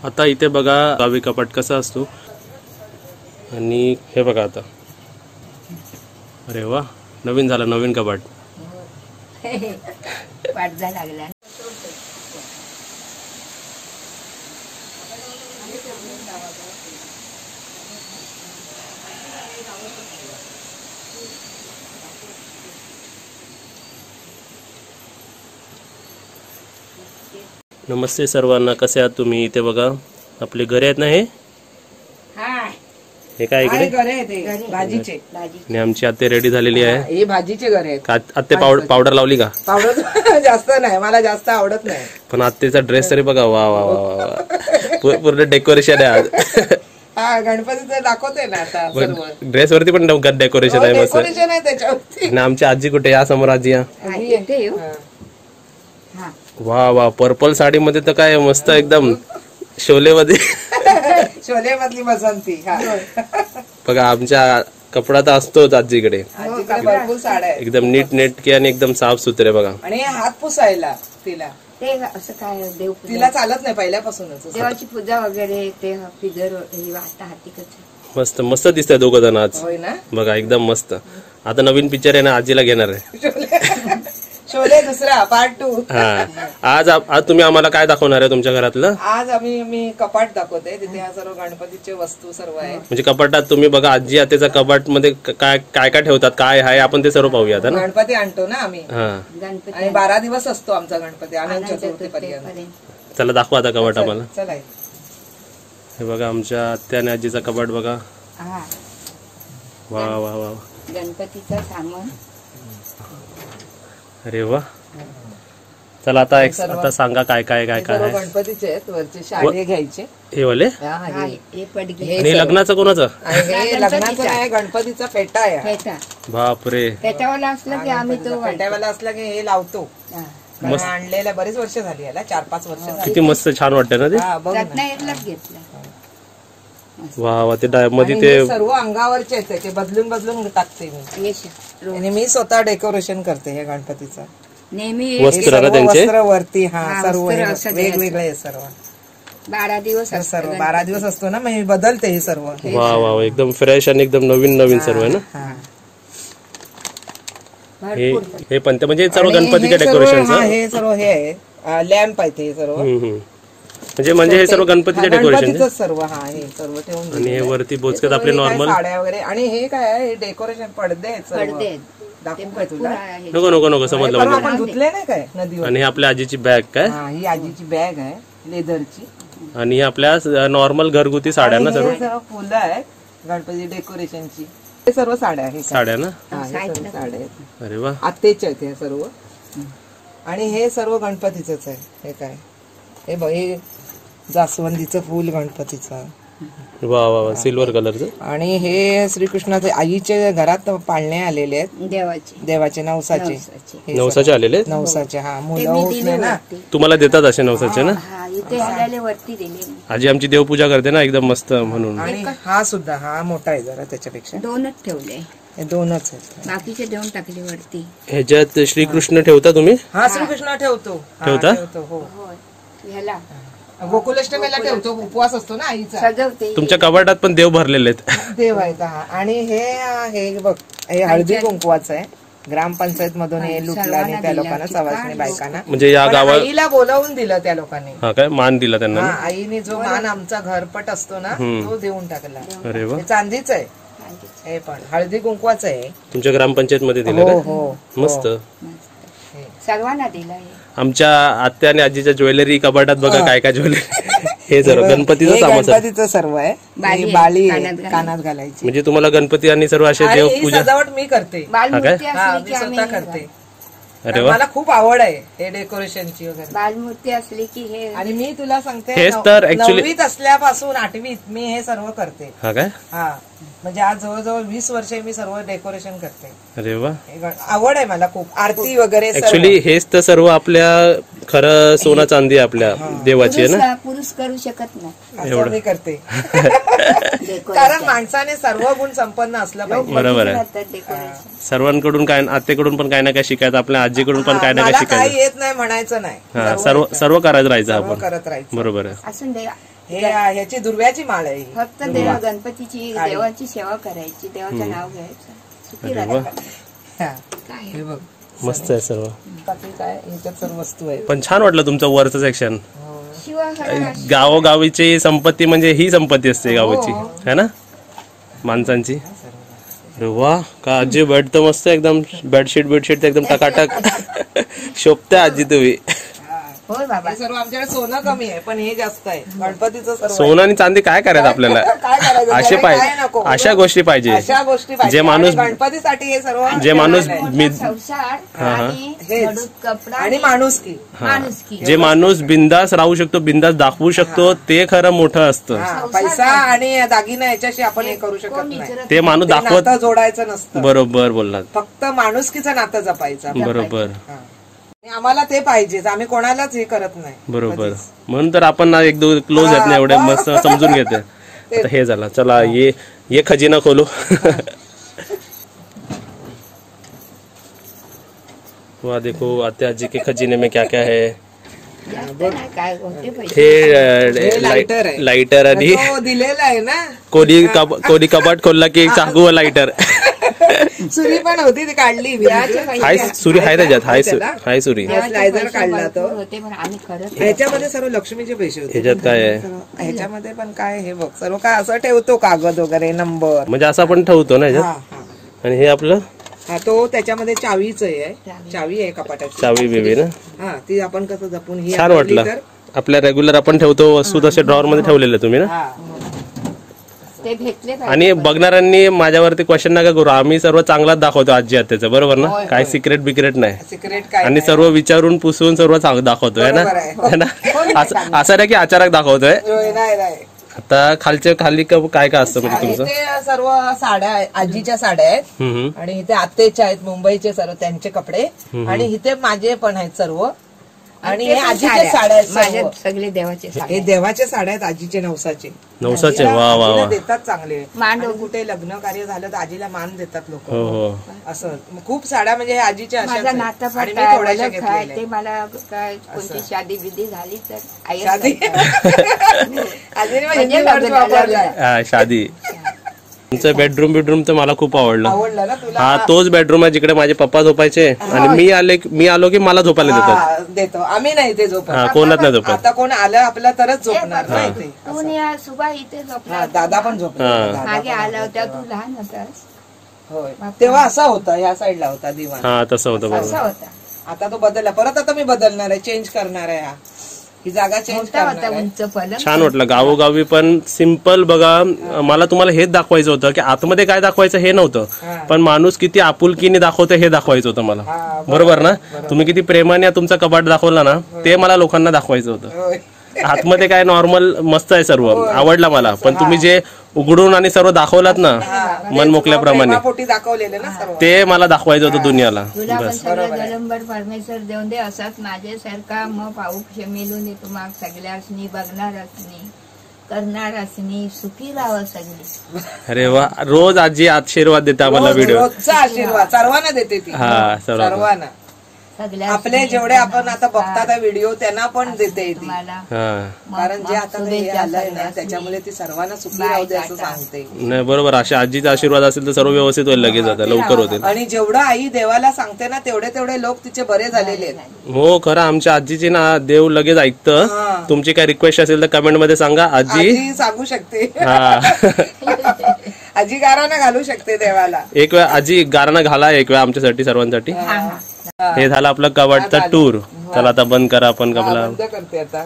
आता इथे बघा गावी कपाट कसा असतो आणि हे बघा आता, अरे वा नवीन झालं, नवीन कपाट पाडजा लागला. नमस्ते सर्वांना, कसे आहात तुम्ही? इथे बघा आपले घरे आहेत ना, हे काय इकडे भाजीचे आणि आमची आत्ते रेडी झालेली आहे. हे भाजीचे घर आहेत. आत्ते पावडर लावली का? पावडर जास्त नाही, मला जास्त आवडत नाही. पण आत्तेचा ड्रेस तरी बघा, वा वा वा वा पूर्ण डेकोरेशन आहे आज. हा गणपतीचं दाखवते ना आता सर्व. ड्रेस वरती पण डेकोरेशन आहे मस्त. डेकोरेशन आहे त्याच्यावरती. आणि आमची आजी कुठे? या समोर आजी या. वा वा पर्पल साडी मध्ये तर काय मस्त एकदम शोले मध्ये. शोले मधली बसंती. बघा आमच्या कपडा तर असतोच आजीकडे. आजीकडे भरपूर साड्या आहेत. एकदम नीट नेटके आणि एकदम साफ सुथरे बघा. आणि हात पुसायला तिला ते असं काय देव तिला चालत नाही पहिल्यापासूनच. देवाची पूजा वगैरे ते फिगर आता हाती कसं मस्त मस्त दिसतंय दोघं जण आज. होय ना. बघा एकदम मस्त. आता नवीन पिक्चर आहे ना, आजीला घेणार आहे. शोले दुसरा पार्ट 2. हा आज तुम्ही आम्हाला काय दाखवणार आहे तुमच्या घरातलं? आज मी कपाट दाखवते. तिथे ह्या सर्व गणपतीचे वस्तू सर्व आहे. म्हणजे कपाटात तुम्ही बघा आजी आत्याच्या कपाट मध्ये काय काय काय ठेवतात, काय आहे आपण ते सर्व पाहूया ना. गणपती आणतो ना आम्ही. हा गणपती आणि 12 दिवस असतो आमचा गणपती अनंत चतुर्थी पर्यंत. चला दाखवा आता कपाट आम्हाला. चला हे बघा आमच्या आत्या आणि आजीचा कपाट बघा. वा वा वा गणपतीचं सामान. अरे वा. चला आता सांगा काय काय काय काय आहे. गणपतीचे आहेत वरचे शाळे घ्यायचे. हे वाले हे पडगे. आणि लग्नाचं कोणाचं? हे लग्नाचं आहे, गणपतीचा फेटा आहे. फेटा बापरे. फेटावाला असला की आम्ही तो फेट्यावाला असला की हे लावतो. आणलेला बरीच वर्ष झाली याला, 4-5 वर्ष झाली. किती मस्त छान वाटतं ना ते. रत्नागिरीलाच घेतला. वा वा ते मध्ये ते सर्व अंगावरचे आहेत, ते बदलून बदलून टाकते मी. आणि मी स्वतः डेकोरेशन करते हे गणपतीचं. नेहमी वस्त्र ना त्यांचे वस्त्र वरती. हा सर्व वेगवेगळे आहे सर्व. 12 दिवस सर्व 12 दिवस असतो ना, मी बदलते हे सर्व. वा वा एकदम फ्रेश आणि एकदम नवीन नवीन सर्व आहे ना. हे पण ते म्हणजे सर्व गणपतीच्या डेकोरेशनचं. हे सर्व हे आहे लॅम्प आहे ते सर्व. म्हणजे हे सर्व गणपतीचे डेकोरेशन सर्व. हा हे सर्व ठेवून. आणि हे वरती बोचकेत आपले नॉर्मल साड्या वगैरे. आणि हे काय आहे, डेकोरेशन पडदे आहेत सर्व. दाखवू काय तुला? नको नको नको समजलं म्हणजे. आपण धुतले नाही काय नदीवर. आणि आपल्या आजीची बॅग काय? ही आजीची बॅग आहे लेदरची. आणि आपल्या नॉर्मल घरगुती साड्या ना सर्व. फुलं आहेत गणपती डेकोरेशनची. हे सर्व साड्या आहेत. साड्या ना. साड्या आहेत. अरे वा. आत्तेच्या आहेत हे सर्व. आणि हे सर्व गणपतीचंच आहे. हे काय हे बघ, हे जास्वंदीचं फुल गणपतीचं. वा वा वा सिल्वर कलरचं. आणि हे श्रीकृष्णाचे आईच्या घरात पाळणे आलेले आहेत देवाचे नवसाचे आलेले. नवसाचे. हा मुलं होत नाही ना, तुम्हाला देतात असे नवसाचे ना. वरती दिले. आजी आमची देवपूजा करते ना एकदम मस्त म्हणून. आणि हा सुद्धा हा मोठा आहे जरा त्याच्यापेक्षा. 2च ठेवले. हे 2च आहेत. बाकीचे देऊन टाकले वरती. ह्याच्यात श्रीकृष्ण ठेवता तुम्ही? हा श्रीकृष्ण ठेवतो. हो ह्याला गोकुलाष्टमीला ठेवतो, उपवास असतो ना आईचा. सजवते. तुमच्या कपाटात पण देव भरलेले आहेत. देव आहेत. हा आणि हे बघ, हे हळदी कुंकवाचं आहे. ग्रामपंचायत मधून हे लुटला आणि त्या लोकांना, सवासणी बायकांना. म्हणजे या गावात आईला बोलावून दिलं त्या लोकांनी. हा काय मान दिला त्यांना? आईने जो मान आमचा घरपट असतो ना तो देऊन टाकला. अरे वा. चांदीच आहे हे, पण हळदी कुंकवाचं आहे. तुमच्या ग्रामपंचायत मध्ये दिलं का? मस्त. सर्वांना दिला. आमच्या आत्या आणि आजीच्या ज्वेलरी कपाटात बघा काय काय ज्वेलरी. हे सर्व गणपतीचं सामान. गणपतीचं सर्व आहे. बाळी कानात घालायची. म्हणजे तुम्हाला गणपती आणि सर्व असे देव पूजा सजावट मी करते. मी स्वतः करते. अरे वा. मला खूप आवड आहे हे डेकोरेशनची वगैरे. बालमूर्ती असली की हे. आणि मी तुला सांगते, हेच तर ऍक्च्युली 9वीत असल्यापासून 8वीत मी हे सर्व करते. हा काय? हा म्हणजे आज जवळजवळ 20 वर्षे मी सर्व डेकोरेशन करते. अरे वा. आवड आहे मला खूप. आरती वगैरे ऍक्च्युली हेच तर सर्व आपल्या खरं सोना चांदी आपल्या देवाची आहे ना. पुरुष करू शकत नाही असं मी करते. कारण माणसाने सर्व गुण संपन्न असलं पाहिजे. बरोबर आहे. सर्वांकडून काय, आत्तेकडून पण काय ना काय शिकायचं, आपल्या आजीकडून पण काय ना काय शिकायचं. काही येत नाही म्हणायचं नाही. सर्व करायचं राहायचं आपण. करत राहायचं. बरोबर आहे. असून दे. हे ह्याची दुर्व्याची माळ आहे ही. फक्त गणपतीची देवाची सेवा करायची, देवाचं नाव घ्यायचं, सुखी अरे राहा. वा. हा. काय हे बघ मस्त आहे सर्व. बाकी काय ह्याच्यात सर्व वस्तू आहेत. पण छान वाटलं तुमचं वरचं सेक्शन. शिवा गावोगावीची संपत्ती म्हणजे ही संपत्ती असते गावाची, है ना, माणसांची. अरे वा, का आजी बेड तर मस्त एकदम, बेडशीट एकदम टकाटक शोभते आजी तुम्ही. होय बाबा. हे सर्व आमच्याकडे सोनं कमी आहे पण हे जास्त आहे गणपतीचं सर्व आहे. सोनं आणि चांदी काय करायचं आपल्याला, काय करायचं असे त्याला काय पाहिजे, नको. अशा गोष्टी पाहिजे. अशा गोष्टी पाहिजे. जे माणूस- आणि गणपतीसाठी हे सर्व जे माणूस मी संसार आणि हेच. मडूत कपडा आणि माणुसकी. माणुसकी. जे माणूस बिंदास राहू शकतो, बिंदास दाखवू शकतो, ते खरं मोठं असतं. हा, पैसा आणि दागिना याच्याशी आपण हे करू शकत कोण नाही. विचारत ते माणूस ते दाखवत. नातं जोडायचं नसतं, बरोबर बोललात, फक्त माणुसकीचं नातं जपायचं. बरोबर हा. आणि आम्हाला ते पाहिजेच, आम्ही कोणालाच हे करत नाही. बरोबर. म्हणून तर आपण ना एक दोन क्लोज आहेत ना, एवढे मस्त समजून घेते. आता हे झालं, चला ये खजिना खोलो. वाह, देखो आते आजी के खजिने में क्या क्या है. जास्त नाही, काय होते पैसे. हे लायटर आहे. लायटर आणि तो दिलेला आहे ना. कोणी कपाट खोलला की एक चाकू व लायटर. सुरी पण होती ती काढली. देवाचे पैसे. हाय सुरी आहे त्याच्यात, हाय सुरी. देवाचे स्लायझर पैसे काढला तो. भरपूर होते पण आम्ही करत ह्याच्यामध्ये सर्व लक्ष्मीचे पैसे होते. ह्याच्यात काय आहे ह्याच्यामध्ये पण काय हे बघ सर्व काय असं ठेवतो, कागद वगैरे, नंबर. म्हणजे असं आपण ठेवतो ना हा ह्याच्यात. हा आणि हे आपलं हा, तो त्याच्यामध्ये चावीच आहे. चावी आहे कपाटाची. चावी बेबी ना. हा, ती आपण कसं जपून ही छान आणली वाटलं. तर. आपल्या रेग्युलर आपण ठेवतो वस्तू तसे ड्रॉवर मध्ये ठेवलेले तुम्ही ना. हा. ते भेटले पाहिजे. आणि बघणाऱ्यांनी माझ्यावरती क्वेश्चन नका करू, आम्ही सर्व चांगलाच दाखवतो आजी आत्याचं, बरोबर ना. काय सिक्रेट बिक्रेट नाही. सिक्रेट काय आणि नाही. सर्व विचारून पुसून सर्व दाखवतोय ना. बरोबर आहे. है ना. असं नाही की अचानक दाखवतोय. होय, नाही नाही. आता खाली काय काय असतं म्हणजे तुमचं. इथे सर्व साड्या आहेत, आजीच्या साड्या आहेत. हम्म. आणि इथे आत्तेच्या आहेत, मुंबईचे सर्व त्यांचे कपडे. आणि इथे माझे पण आहेत सर्व. आणि हे आजीचे साड्या आहेत माझे सर्व. सगळे देवाचे साड्या. हे देवाचे साड्या आहेत आजीचे नवसाचे. नवसाचे. वा वा आजीला वा. देतात चांगले. मान आणि कुठे लग्न कार्य झालं तर आजीला मान देतात लोक. हो हो. असं खूप साड्या म्हणजे हे आजीच्या अशाच माझा आहेत. नातं आणि पण मी काय थोड्याशा ओळख आहे, घेतलेल्या ते आहेत. मला काय कोणती शादी बिदी झाली तर आई शादी आजीने म्हणजे हिंदी लग्न वर्ड वापरलाय. हा, शादी. तुमचं बेडरूम तर मला खूप आवडलं. आवडलं ना तुला. हा, तोच बेडरूम आहे जिकडे माझे पप्पा झोपायचे आणि मी आलो की मला झोपायला देतात. हा, देतो आम्ही नाही ते झोपत. हा, कोणाच नाही झोपत. आता कोण आलं आपलं तरच झोपणार नाही ते. तू या सुबा इथे झोपला हा, दादा पण झोपणार. हा. मागे आला होता, तू लहान होतास. होय, तेव्हा असा होता, ह्या साईडला होता दिवाण. हा, तसं होतं असा बरोबर. होता. आता तो बदलला, परत आता मी बदलणार आहे, चेंज करणार आहे. ही जागा चेंज मोठा करणार होता, आहे. उंच पलंग. छान वाटलं. गावोगावी पण सिम्पल बघा. मला तुम्हाला हेच दाखवायचं होतं की आतमध्ये काय दाखवायचं हे नव्हतं, पण माणूस किती आपुलकीने दाखवतो हे दाखवायचं होतं मला. हा, बरोबर ना. तुम्ही किती प्रेमाने तुमचा कपाट दाखवला ना, ते मला लोकांना दाखवायचं होतं. होय. आतमध्ये काय नॉर्मल मस्त आहे सर्व, आवडला मला. पण तुम्ही जे उघडून आणि सर्व दाखवलात ना मन मोकल्याप्रमाणे, प्रेमापोटी दाखवलेले ना सर्व. ते मला दाखवायचं होतं दुनियाला. तुला पण बस. सगळं जलंबर परमेश्वर देऊन दे. असाच माझ्यासारखा मग पाऊस मिळून तुम्हाला सगळ्यासनी बघणारसनी करणारसनी सुखी राहावं सगळी. अरे वा, रोज आजी आशीर्वाद देते आम्हाला व्हिडिओ. रोजचा आशीर्वाद सर्वांना देते ती. हा, सर्वांना. सगळ्या आपले जेवढे आपण आता बघतात व्हिडिओ त्यांना पण देते ती. तुम्हाला हा, कारण जे आता हे आलंय ना त्याच्यामुळे ती सर्वांना सुखी राहू दे असं सांगते. नाही बरोबर. अशा आजीचा आशीर्वाद असेल तर सर्व व्यवस्थित होईल, लगेच आता लवकर होतील. आणि जेवढं आई देवाला सांगते ना तेवढे लोक तिचे बरे झालेले आहेत. हो, खरं आमच्या आजीची ना देव लगेच ऐकतं. हा. तुमची काय रिक्वेस्ट असेल तर कमेंट मध्ये सांगा. आजी आजी सांगू शकते. हा. आजी गाराना घालू शकते देवाला. एक वेळा आजी गाणं घाला, एक वेळा आमच्यासाठी सर्वांसाठी. हे झालं आपलं कबाडचा टूर. चला आता बंद करा आपण कपला. बंद करते आता.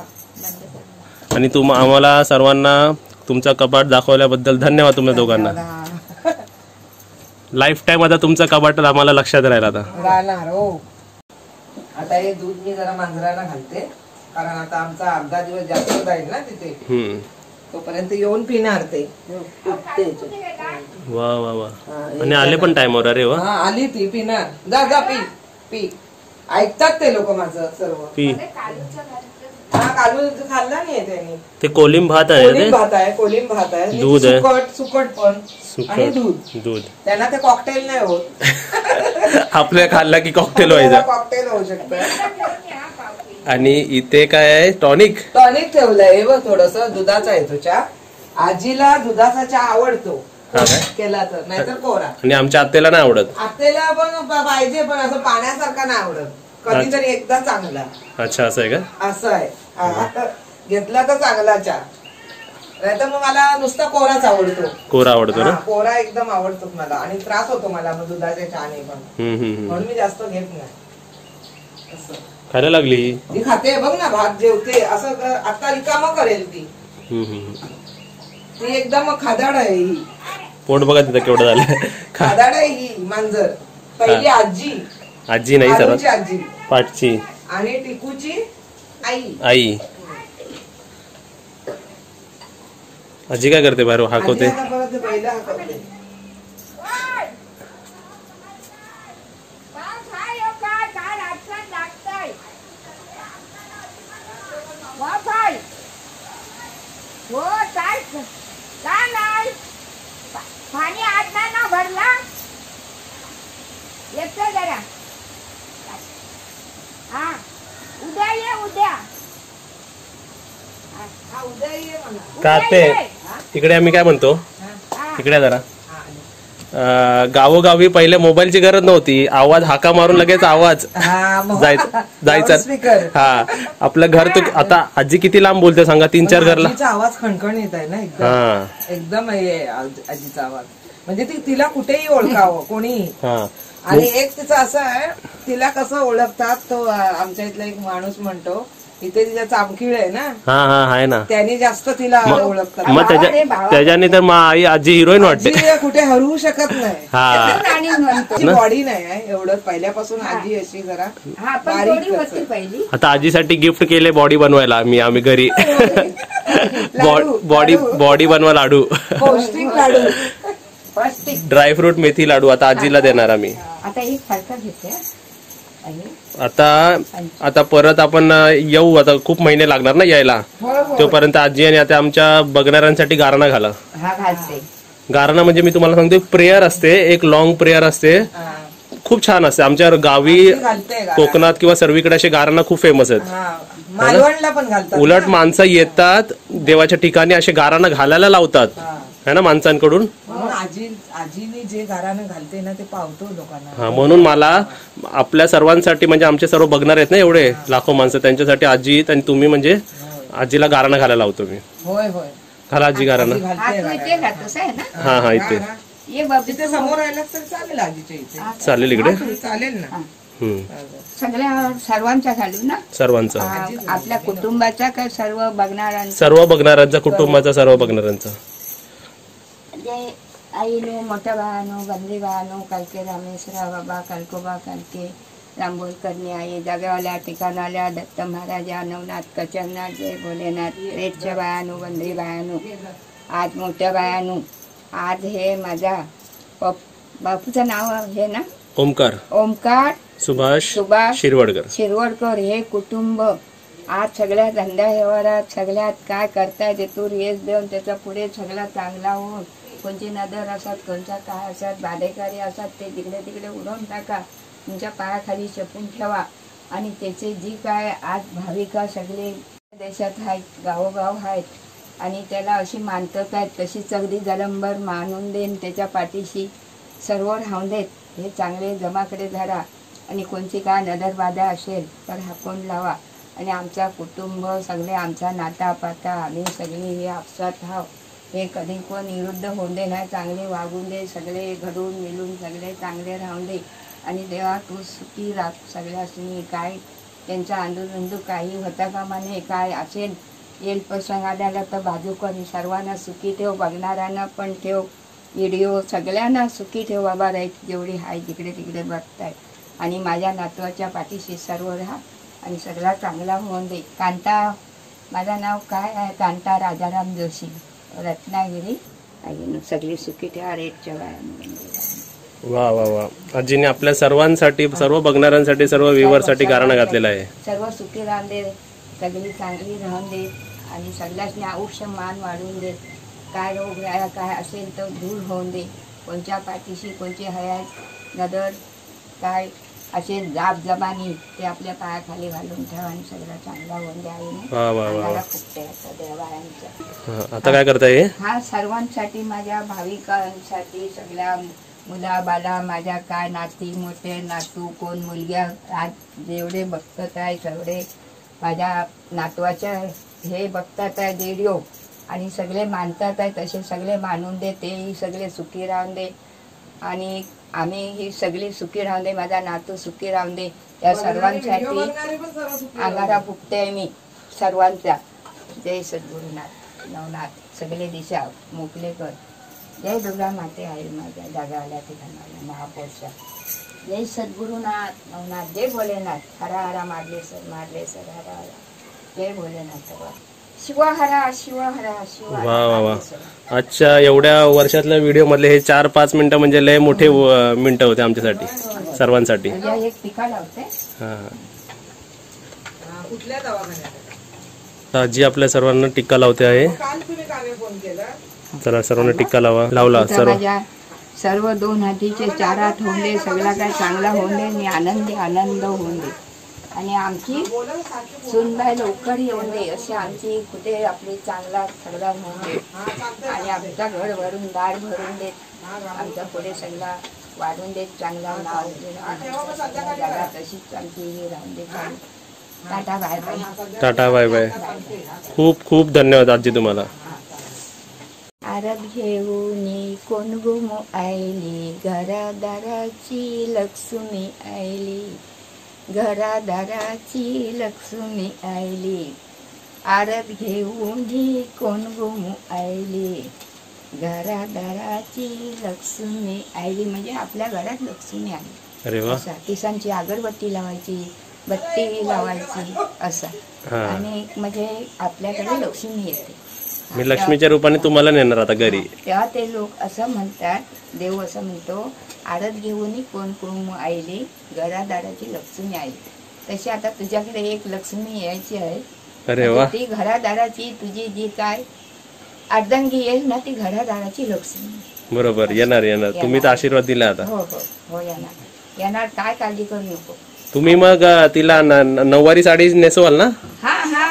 आणि आम्हाला सर्वांना तुमचा कपाट दाखवल्याबद्दल धन्यवाद तुमच्या दोघांना. लाईफ टाइम आता तुमचा कपाट आम्हाला लक्षात राहील आता. राहणार हो. आता हे दूध मी जरा मांजराला घालते कारण आता आमचा अर्धा दिवस जास्त जाईल ना तिथे. हम्म. तोपर्यंत येऊन पिणार ते. वा वा वा. आणि आले पण टाइमवर. अरे वा. हा, आली ती पिणार. जा जा पी पी. ऐकतात ते लोक माझं सर्व. पी. हा, कालू खाल्ला नाहीये त्यांनी. ते कोलिम भात आहे कोलिम भात आहे, कोलिम भात आहे. दूध आहे. सुकट पण. आणि दूध. त्यांना ते कॉकटेल नाही होत. आपल्या खाल्ला की कॉकटेल व्हायचं. कॉकटेल होऊ शकतं. आणि इथे काय आहे, टॉनिक. टॉनिक ठेवलंय हे बघ, थोडस दुधाचा आहे तो चहा. आजीला दुधाचा चहा आवडतो हा काय? केला तर, नाहीतर कोरा. आणि आमच्या आत्याला नाही आवडत. आतेला पण पाहिजे, पण असं पाण्यासारखा नाही आवडत, कधीतरी एकदा चांगला. अच्छा, असं आहे का? असं आहे. आता घेतला तर चांगला चहा, नाहीतर मग मला नुसता कोराच आवडतो. कोरा आवडतो ना? हा, कोरा एकदम आवडतो मला, आणि त्रास होतो मला मग दुधाच्या चहाने पण, म्हणून मी जास्त घेत नाही. असं खायला लागली. ती खाते बघ ना, भात जेवते असं आता रिकामं करेल ती. ती एकदम खादाड आहे ही. पोट बघा तिथं केवढं झालं. खादाड आहे ही मांजर. पहिली आजी, आजी नाही आरूची सर्वात आजी, पाठची आणि टिकूची आई. आई. आजी काय करते बाहेर, हाकवते. आजी आता परत ते पहिलं हाकवते. हो काय नाही, पाणी आज नाही ना भरला, येतो जरा. हा उद्या ये, उद्या. हा, उद्या ये म्हणा. का ते इकडे आम्ही काय म्हणतो, इकडे जरा गावोगावी पहिले मोबाईलची गरज नव्हती, आवाज हाका मारून लगेच आवाज जायचा. हा, आपलं घर तर आता आजी किती लांब बोलते सांगा, 3-4 घरला. आजीचा आवाज खणखणीत आहे ना एकदम, एकदम आहे आजीचा आवाज. म्हणजे ती तिला कुठेही ओळखावं कोणी. आणि एक तिचं असं आहे, तिला कसं ओळखतात, तो आमच्या इथला एक माणूस म्हणतो, इथे तिच्या चामखीळ आहे ना, हा हा आहे ना, त्यांनी जास्त तिला ओळखतात. मग त्याच्याने तर आई आजी हिरोईन वाटते. कुठे हरवू शकत नाही. हा बॉडी नाही आहे एवढं, पहिल्यापासून आजी अशी जरा बारीक होती पहिली. आता आजीसाठी गिफ्ट केले बॉडी बनवायला आम्ही घरी. बॉडी बनवा लाडू, पौष्टिक लाडू, ड्रायफ्रूट मेथी लाडू आता आजीला देणार आम्ही. आता एक फरक घेते. आता परत आपण येऊ, आता खूप महिने लागणार ना यायला, तोपर्यंत आजी आणि आता आमच्या बघणाऱ्यांसाठी गारणा घाला. गारणा म्हणजे मी तुम्हाला सांगतो, प्रेयर असते, एक लॉंग प्रेयर असते, खूप छान असते. आमच्या गावी कोकणात किंवा सर्वीकडे असे गारणा खूप फेमस आहेत. मालवणला पण घालतात. उलट माणसं येतात देवाच्या ठिकाणी, असे गारणा घालायला लावतात है ना माणसांकडून. आजीने जे गारानं घालते ना ते पावतो लोकांना. हा, म्हणून मला आपल्या सर्वांसाठी, म्हणजे आमचे सर्व बघणार आहेत ना एवढे लाखो माणसं, त्यांच्यासाठी आजी आणि तुम्ही म्हणजे आजीला गारणा घालायला लावतो मी. होय होय, घाला आजी गारणा. हा हा, इथे तिथे समोर राहिला तर चालेल, आजीच्या इथे चालेल, इकडे चालेल ना. सगळ्या सर्वांचा घालू ना, सर्वांचा, आपल्या कुटुंबाचा का सर्व बघणाऱ्यांचा, कुटुंबाचा सर्व बघणाऱ्यांचा. आईनो, मोठ्या भावानो, बंदी भावानो, कालके रामेश्वरा बाबा, कालकोबा कालके, रामबोलकरणी आई, जागेवाल्या ठिकाणाल्या दत्त महाराजा, नवनाथ कचरनाथ, जय भोलेनाथ, रेटच्या बायानो, बंदी बायानो, आज मोठ्या बायानो, आज हे माझा बापूचं नाव हे ना, ओमकार सुभाष शिरवडकर हे कुटुंब आज सगळ्या धंद्या व्यवहारात सगळ्यात काय करताय ते तू रेस देऊन त्याचा पुढे सगळा चांगला होऊन, कोणची नदर असतात, कोणचा काय असतात, बाधेकारी असतात, ते तिकडे तिकडे उडवून टाका, तुमच्या पायाखाली जपून ठेवा. आणि त्याचे जी काय आज भाविका सगळे देशात आहेत, गावोगाव आहेत, आणि त्याला अशी मानतात आहेत, तशीच अगदी जलंबर मानून देईन, त्याच्या पाठीशी सर्व राहून देत. हे चांगले जमाकडे धरा, आणि कोणची काय नदर बाधा असेल तर हाकून लावा. आणि आमचा कुटुंब सगळे, आमचा नाता पाता, आम्ही सगळे हे आपसात हाव, हे कधी कोण विरुद्ध होऊन दे नाही, चांगले वागून दे, सगळे घडून मिळून सगळे चांगले राहून दे. आणि देवा तू सुखी राख सगळ्यासनी, काय त्यांचा आंदोलन काही होता कामा नये, काय असेल येईल प्रसंग आल्याला तर बाजू करी, सर्वांना सुखी ठेव, बघणाऱ्यांना पण ठेव, व्हिडिओ सगळ्यांना सुखी ठेव बाबा. राईट जेवढी आहे जिकडे तिकडे बघताय, आणि माझ्या नातवाच्या पाठीशी सर्व राहा, आणि सगळा चांगला होऊन दे. कांता, माझं नाव काय आहे, कांता राजाराम जोशी, रत्नागिरी. सगळी सुखी ठेवा, रेटच्या बाया. वा वा वा, आजीने आपल्या सर्वांसाठी, सर्व बघणाऱ्यांसाठी, सर्व व्ह्यूअरसाठी गारणा घातलेला आहे. सर्व सुखी राहून दे, सगळी चांगली राहून दे, आणि सगळ्यांनी आयुष्य मान वाढवून दे. काय रोग काय असेल तर दूर होऊन दे, कोणच्या पाठीशी कोणची हयात नदर काय असे जाब जबानी ते आपल्या पायाखाली घालून ठेवा आणि सगळं चांगला होऊन द्या वा वा वा अंगाला फुटते आता देवायांच्या. आता काय करताय हे? हा सर्वांसाठी, माझ्या भाविकांसाठी, सगळ्या मुला बाला, माझ्या काय नाती, मोठे नातू, कोण मुलग्या, आज जेवढे बघतात आहे सगळे माझ्या नातवाच्या हे बघतात आहे व्हिडिओ आणि सगळे मानतात आहे, तसे सगळे मानून दे, तेही सगळे सुखी राहून दे आणि आम्ही ही सगळी सुखी राहून दे, माझा नातू सुखी राहून दे. या सर्वांसाठी अंगारा फुटते मी सर्वांचा. जय सद्गुरुनाथ नवनाथ सगळे दिशा मोकले कर. जय दुर्गा माते आहे माझ्या जागावाल्या ठिकाणाला महापौरच्या. जय सद्गुरुनाथ नवनाथ. जय भोलेनाथ. हरा हरा मारले सर हरा हरा. जय भोलेनाथ. शिवहरा शिवहरा शिवहरा. वा वा वा. अच्छा, एवढ्या वर्षातल्या व्हिडिओ मधले हे 4-5 मिनिटं म्हणजे लय मोठे मिनिटं होते आमच्यासाठी सर्वांसाठी. एक टीका लावते. कुठल्या दवाखान्यात? आजी आपल्या सर्वांना टिक्का लावते आहे. काल तुम्ही काने फोन केला? चला सर्वांना टिक्का लावला. सर्व 2 हातीचे 4 हात होऊन दे, सगळा काय चांगला होऊन दे आणि आनंद होऊन दे आणि आमची सुनबाई लवकर येऊन दे, अशी आमची कुठे आपली चांगला सगळा होऊन दे आणि आमचा घर भरून दार भरून देत, आमच्या पुढे सगळा वाढून देत, चांगला नाव जागा तशीच आमची ही राहून दे. Tata bye bye. Tata bye bye. खूप खूप धन्यवाद आजी तुम्हाला. आरत घेऊन कोण गुम आयली, घरादाराची लक्ष्मी आयली, घरादाराची लक्ष्मी आयली. आरत घेऊन कोण गुम आयली, घरादाराची लक्ष्मी आयली म्हणजे आपल्या घरात लक्ष्मी आली. अरे वा. तिसांची अगरबत्ती लावायची, बत्ती लावायची असं आणि म्हणजे आपल्याकडे लक्ष्मी येते. मी लक्ष्मीच्या रूपाने तुम्हाला नेणार आता घरी. तेव्हा ते लोक असं म्हणतात, देव असं म्हणतो, आरत घेऊन कोण कोण आईली, घरादाराची लक्ष्मी आली. तशी आता तुझ्याकडे एक लक्ष्मी यायची आहे. अरे वा. ती घरादाराची तुझी जी काय अर्धांगी येईल ना, ती घरादाराची लक्ष्मी. बरोबर, येणार. तुम्ही तर आशीर्वाद दिला आता. हो हो हो, येणार. काय काळजी करू नको. तुम्ही मग तिला नऊवारी साडी नेसवाल ना? हा हा,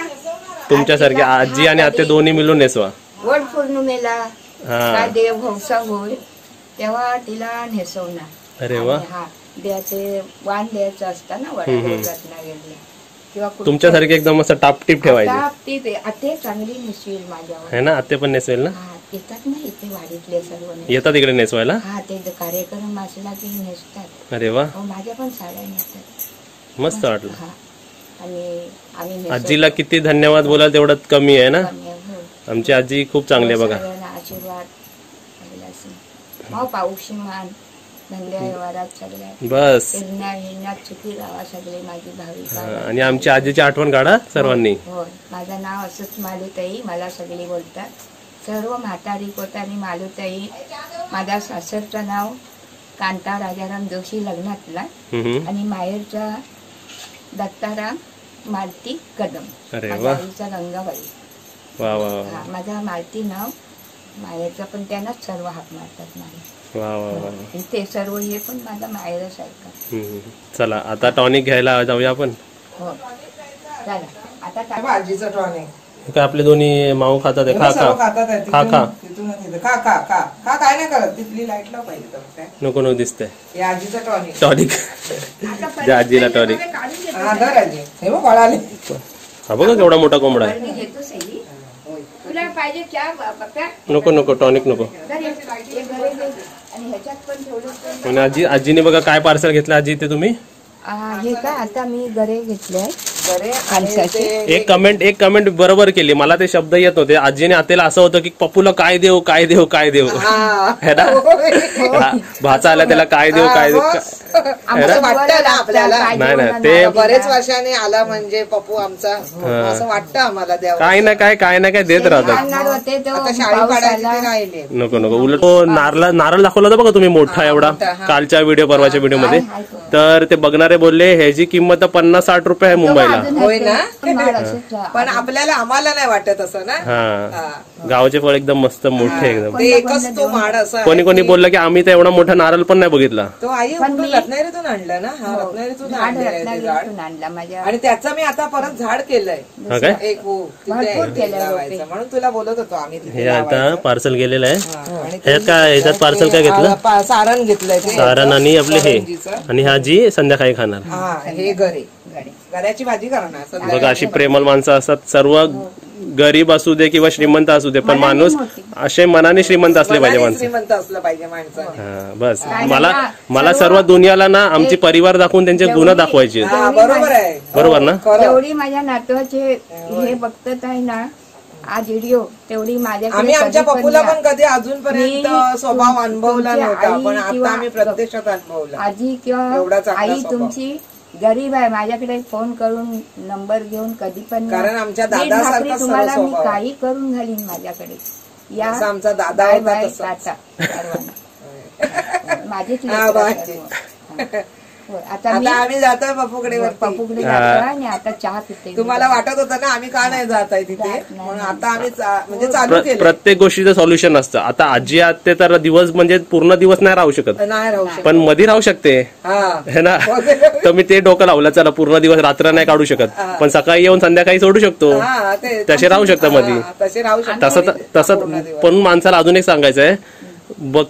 तुमच्यासारखी आजी आणि आते दोन्ही मिळून नेसवा. वड पौर्णिमेला काय देव भवसा होईल तेव्हा तिला नेसवणार. अरे वा. हा, द्याचे वाण द्यायचं असतं ना रत्नागिरीला किंवा तुमच्यासारखी एकदम असं टापटीप ठेवायची. टापटीप आते चांगली नेसवेल माझ्यावर. है ना, आते पण नेसवेल ना? येतात ना इथे वाडीतले सर्व येतात इकडे नेसवायला. हा, ते कार्यक्रम असला की नेसतात. अरे वा. माझ्या पण साड्या नेसतात. मस्त वाटलं. आणि आम्ही आजीला किती धन्यवाद बोलाल तेवढं कमी आहे ना. आमची आजी खूप चांगली आहे बघा. आशीर्वाद पाऊशी मान धंद्या व्यवहारात सगळ्या बस. हिरण्यात चुकी राहा सगळे माझी भाविका. आणि आमच्या आजीची आठवण काढा सर्वांनी. हो, माझं नाव असंच मालूताई, मला सगळे बोलतात. सर्व म्हातारी कोतानी मालूताई. माझ्या सासरचं नाव कांता राजाराम जोशी लग्नातला आणि माहेरचा दत्ताराम मालती कदम. अरे वा. गंगाबाई. वा वा. माझा मालती नाव माहेरचा, पण त्यांनाच सर्व हाक मारतात मला. वा वा. इथे सर्व हे पण माझा माहेरच आहे. चला आता टॉनिक घ्यायला जाऊया आपण. हो चला आता. भाजीचं टॉनिक काय आपले दोन्ही माऊ खातात. खा खा खा खा. खा. काय नाही करत. तिथली लाईट लाव पाहिजे. नको नको दिसतंय. हे आजीचं टॉनिक. टॉनिक आजीला टॉनिक. हे बघ कळाले. हा बघा केवढा मोठा कोंबडा आहे. तुला पाहिजे चहा? नको नको, टॉनिक नको. आणि आजीने बघा काय पार्सल घेतलं आजी ते तुम्ही. हे का आता मी गरे घेतले खालसाचे. एक कमेंट बरोबर केली. मला ते शब्द येत होते. आजीने आतेला असं होतं की पप्पूला काय देऊ काय देऊ काय देऊ, है ना. भाचा आला त्याला काय देऊ काय देऊ. वाटतं ना आपल्याला. नाही ते बरेच वर्षाने आला म्हणजे पप्पू आमचा, असं वाटतं आम्हाला द्यावं. काय ना काय देत राहतात. नको नको. उलट नारळ दाखवला होता बघा तुम्ही मोठा एवढा कालच्या व्हिडिओ परवाच्या व्हिडिओ मध्ये. तर ते बघणारे बोलले ह्याची किंमत 50-60 रुपये आहे मुंबईला. होय ना माड असेच राहा. पण आपल्याला आम्हाला नाही वाटत असं ना. हा गावचे फळ एकदम मस्त मोठे एकदम. ते एकच तो माड असा आहे कोणी कोणी की बोललं की आम्ही तर एवढा मोठा नारळ पण नाही बघितला. तो आई कुठून रत्नागिरीतून आणला ना. हा रत्नागिरीतून आणलेला आहे ते झाड. रत्नागिरीतून आणला माझ्या. आणि त्याचं मी आता परत झाड केलंय हा काय एक हो तिथे भरपूर केलं लावायचं. म्हणून तुला बोलत होतो आम्ही तिथे हे आता पार्सल गेलेलं आहे. हा, आणि ह्यात काय ह्याच्यात पार्सल काय घेतलं? सारण घेतलंय ते सारण आणि आपले हे आणि हा जी संध्याकाळी खाणार. हा हे गरे गऱ्याची भाजी करणार. बघा अशी प्रेमळ माणसं असतात. सर्व गरीब असू दे किंवा श्रीमंत असू दे पण माणूस असे मनाने श्रीमंत असले पाहिजे माणसं. श्रीमंत असलं पाहिजे माणसाने. हा बस मला सर्व दुनियाला ना आमची परिवार दाखवून त्यांचे गुण दाखवायचे. हा बरोबर आहे. बरोबर ना. तेवढी माझ्या नातवाचे हे बघतात आहे ना आज व्हिडिओ तेवढी माझ्याकडे आम्ही आमच्या कधी पण पप्पूला द्या. पण कधी अजूनपर्यंत मी स्वभाव अनुभवला तुमची नव्हता आई पण आता किंवा आम्ही प्रत्यक्षात अनुभवला. आजी एवढा किंवा चांगला आई स्वभाव. तुमची गरीब आहे माझ्याकडे फोन करून नंबर घेऊन कधी पण या. कारण आमच्या वीट भाकरी दादासारखा सरळ तुम्हाला मी स्वभाव. काही करून घालीन माझ्याकडे या. जसा आमचा दादा बाय होता बाय तसाच. टाटा सर्वांना. माझेच हा, लेकरं बाय. सर्व. होय, आता मी आता आम्ही जातोय पप्पूकडे वरती. पप्पूकडे जातो आणि आता चहा पिते. तुम्हाला वाटत होतं ना आम्ही का नाही जात आहे तिथे जात नाही. म्हणून आता आम्ही म्हणजे चालू केलं. प्रत्येक गोष्टीचं सॉल्युशन असतं. आता आजी आते तर दिवस म्हणजे पूर्ण दिवस नाही राहू शकत नाही राहू शकत. पण मध्ये राहू शकते हा है ना. तर मी ते डोकं लावलं चला पूर्ण दिवस रात्र नाही काढू शकत पण सकाळी येऊन संध्याकाळी सोडू शकतो. हा, ते तसे राहू शकता मध्ये. हा, तसे राहू शकतात. तसं पण माणसाला अजून एक सांगायचं आहे.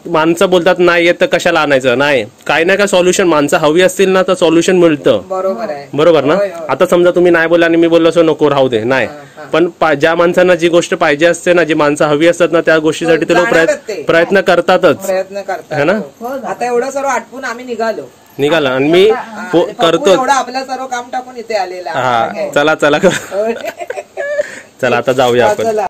माणसं बोलतात नाही येत तर कशाला आणायचं. नाही काही ना काय सॉल्युशन माणसं हवी असतील ना तर सॉल्युशन मिळतं. बरोबर आहे. बरोबर ना. होय, होय. आता समजा तुम्ही नाही बोलला आणि मी बोललो असं नको राहू दे नाही पण ज्या माणसांना जी गोष्ट पाहिजे असते ना जी माणसं हवी असतात ना त्या गोष्टीसाठी ते लोक जाणारच ते. प्रयत्न करतातच प्रयत्न है करतात ना? हो. आता एवढं सर्व आटपून आम्ही निघालो. निघाला आणि मी आणि पप्पू करतो. एवढं आपलं सर्व काम टाकून इथे आलेला हा चला चला होय. चला आता जाऊया आपण. चला.